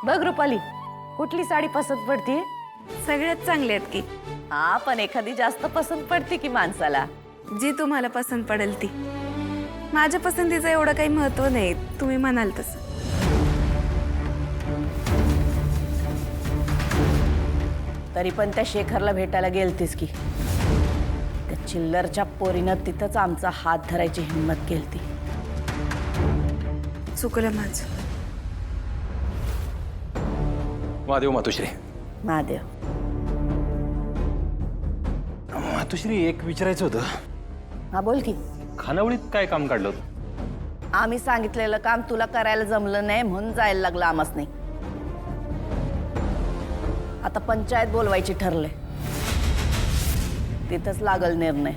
बघ रुपाली, कुठली साडी पसंत पडती? सगळ्यात चांगले आहेत की. हा, पण एखादी जास्त पसंत पडते की माणसाला. जी तुम्हाला पसंत पडेल ती. माझ्या पसंतीचं एवढं काही महत्व नाही, तुम्ही म्हणाल तसं. तरी पण त्या शेखरला भेटायला गेलतीस की? त्या चिल्लरच्या पोरीनं तिथंच आमचा हात धरायची हिंमत केलती. चुकलं माझं. महादेव मातोश्री. महादेव. मातोश्री, एक विचारायचं होतं. हा, बोल की. खानावळीत काय काम काढलं होतं? आम्ही सांगितलेलं काम तुला करायला जमलं नाही म्हणून जायला लागलं आमसनी. आता पंचायत बोलवायची ठरले, तिथंच लागल निर्णय.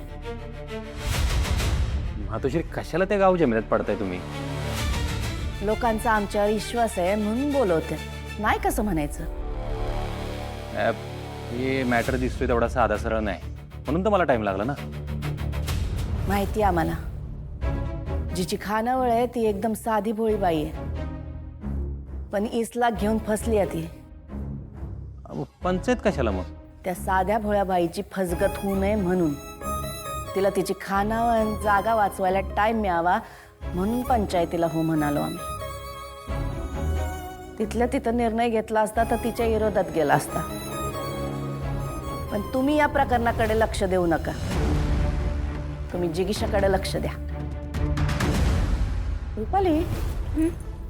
मातोश्री, कशाला त्या गाव जमिनीत पडताय तुम्ही? लोकांचा आमच्यावर विश्वास आहे म्हणून बोलवते, नाही कसं म्हणायचं. हे मॅटर दिसतोय तेवढा साधा सरळ नाही, म्हणून तर मला टाइम लागला ना. माहिती आम्हाला, जिची खानावळ आहे ती एकदम साधी भोळी बाई आहे, पण इसला घेऊन फसली आहे ती. पंचायत कशाला मग? त्या साध्या भोळ्या बाईची फसगत होऊ नये म्हणून. तिला तिची खानावळ जागा वाचवायला टाइम मिळावा म्हणून पंचायतीला हो म्हणालो आम्ही. तिथल्या तिथं निर्णय घेतला असता तर तिच्या विरोधात गेला असता. पण तुम्ही या प्रकरणाकडे लक्ष देऊ नका, तुम्ही जिगीशाकडे लक्ष द्या. रुपाली,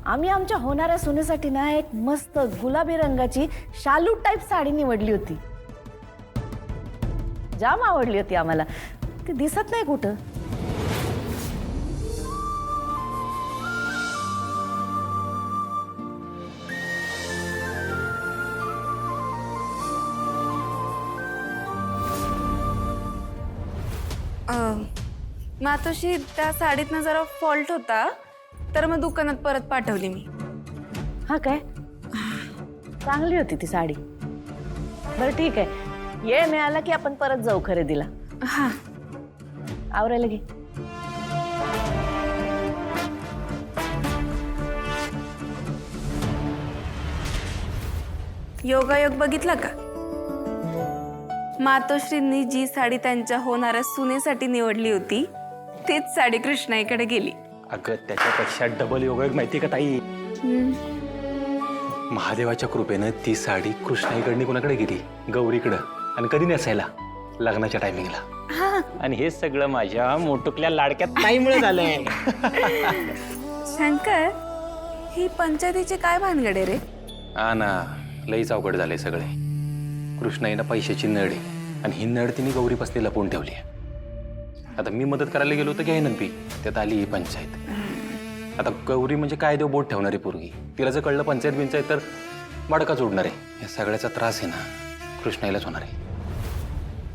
आम्ही आमच्या होणाऱ्या सुनेसाठी ना एक मस्त गुलाबी रंगाची शालू टाईप साडी निवडली होती. जाम आवडली होती आम्हाला. ती दिसत नाही कुठं. मातोश्री, त्या साडीतनं जरा फॉल्ट होता, तर मग दुकानात परत पाठवली मी. हा काय? चांगली होती ती साडी. बरं ठीक आहे, ये मिळाला की आपण परत जाऊ खरेदीला. हा, आवरायला घे. योगायोग बघितला का? मातोश्रींनी जी साडी त्यांच्या होणाऱ्या सुनेसाठी निवडली होती तीच साडी कृष्णाईकडे गेली. अगं, त्याच्यापेक्षा डबल योगायोग माहिती का ताई? महादेवाच्या कृपेनं ती साडी कृष्णाईकडनी कोणाकडे गेली? गौरीकडं. आणि कधी नेसायला? लग्नाच्या टायमिंगला. आणि हे सगळं माझ्या मोठुकल्या लाडक्या ताईमुळे झालंय. शंकर, ही पंचायतीची काय भानगडे रे? हा ना, लईच अवघड झालंय सगळे. कृष्णाईनं पैशाची नड आहे आणि ही नड तिने गौरीपासनी लपवून ठेवली आहे. आता मी मदत करायला गेलो तर घ्याय नंपी, त्यात आली ही पंचायत. आता गौरी म्हणजे काय देव बोट ठेवणारी पोरगी. तिला जर कळलं पंचायत तर मडका जोडणार आहे. या सगळ्याचा त्रास आहे ना कृष्णाईलाच होणार आहे.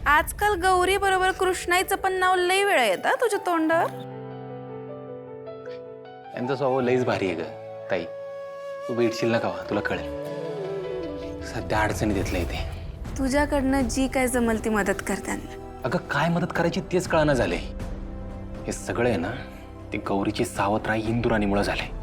आजकाल गौरी बरोबर कृष्णाईचं पण नाव लई वेळा येतं तुझ्या तोंडावर. यांचा स्वभाव लईच भारी आहे ग ताई. तू भेटशील ना कावा, तुला कळेल. सध्या अडचणी देतलं इथे. तुझ्याकडनं जी काय जमल ती मदत कर त्यांना. अगं, काय मदत करायची तेच कळना झालंय. हे सगळं आहे ना ते गौरीची सावत्राई इंदुराणीमुळे झालंय.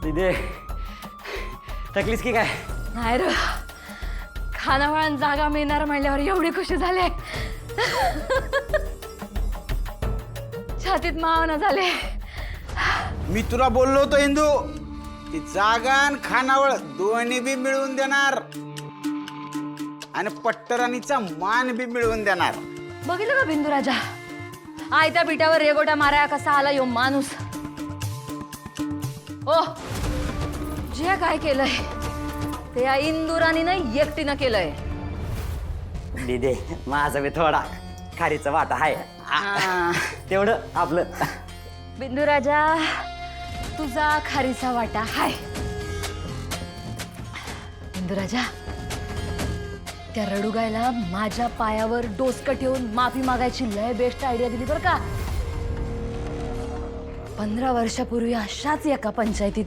दीदी थकलीस की काय? नाही र, खानावळात जागा मिळणार म्हणल्यावर एवढी खुशी झाले. छातीत मावना झाले. मी तुला बोललो होतो इंदू, ती जागा आणि खानावळ दोन्ही बी मिळवून देणार आणि पट्टराणीचा मान बी मिळवून देणार. बघितलं का बिंदू राजा, आयत्या पिठावर रेगोटा माराया कसा आला यो माणूस. ओ, जे काय केलंय ते या इंदुराणीनं एकटीनं केलंय. दिदे माझा बी थोडा खारीचा वाटा आहे. तेवढं आपलं. बिंदू राजा, तुझा खारीचा वाटा हाय. बिंदू राजा, त्या रडुगायला माझ्या पायावर डोसकं ठेवून माफी मागायची लय बेस्ट आयडिया दिली बरं का. 15 वर्षापूर्वी अशाच एका पंचायतीत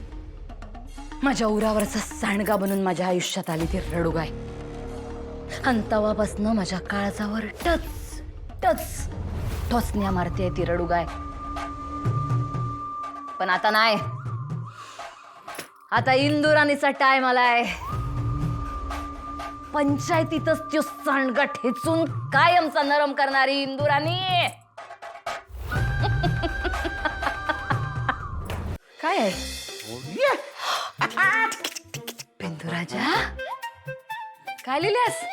माझ्या उरावरचा सांडगा बनून माझ्या आयुष्यात आली ती रडुगाय. आणि तवापासनं माझ्या काळजावर टच टच टोचण्या मारते ती रडुगाय. पण आता नाही, आता इंदुराणीचा टाइम आलाय. पंचायतीतच तो सांडगा ठेचून कायमचा नरम करणारी इंदुराणी. काय आहे बिंदू राजा, काय लिहिल्यास?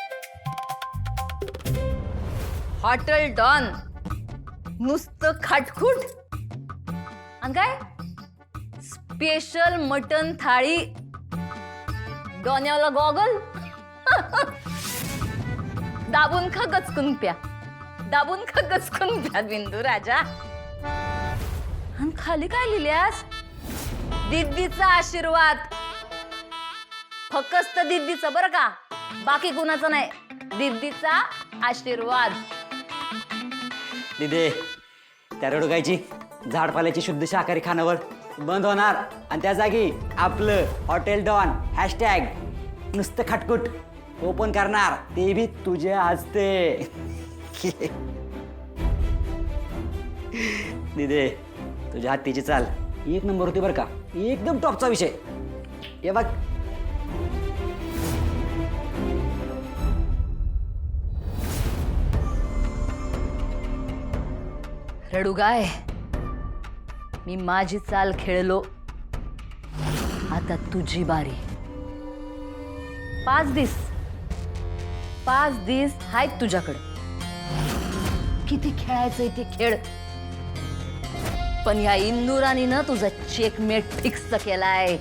हॉटेल डॉन, नुसतं खाटखूट. आणि काय स्पेशल मटन थाळी, डॉन्याला गॉगल. दाबून खा, गचकून प्या, दाबून खा, गचकून प्या बिंदू राजा. आणि खाली काय लिहिल्यास? दिद्दीचा आशीर्वाद. फक्त दिद्दीचा बरं का, बाकी कुणाचा नाही. दिद्दीचा आशीर्वाद. दिदे, त्या रडुगायची झाडपाल्याची शुद्ध शाकाहारी खानावळ बंद होणार आणि त्या जागी आपलं हॉटेल डॉन हॅशटॅग नुसतं खटकुट ओपन करणार, ते बी तुझ्या हस्ते. दिदे, तुझ्या हातीची चाल एक नंबर होती बरं का, एकदम टॉपचा विषय. हे बघ, रडुगाय, मी माझी चाल खेळलो, आता तुझी बारी. 5 दिस आहेत तुझ्याकडे. किती खेळायचंय ते खेळ. पण या इंदुराणीनं तुझा चेकमेट फिक्स केलाय.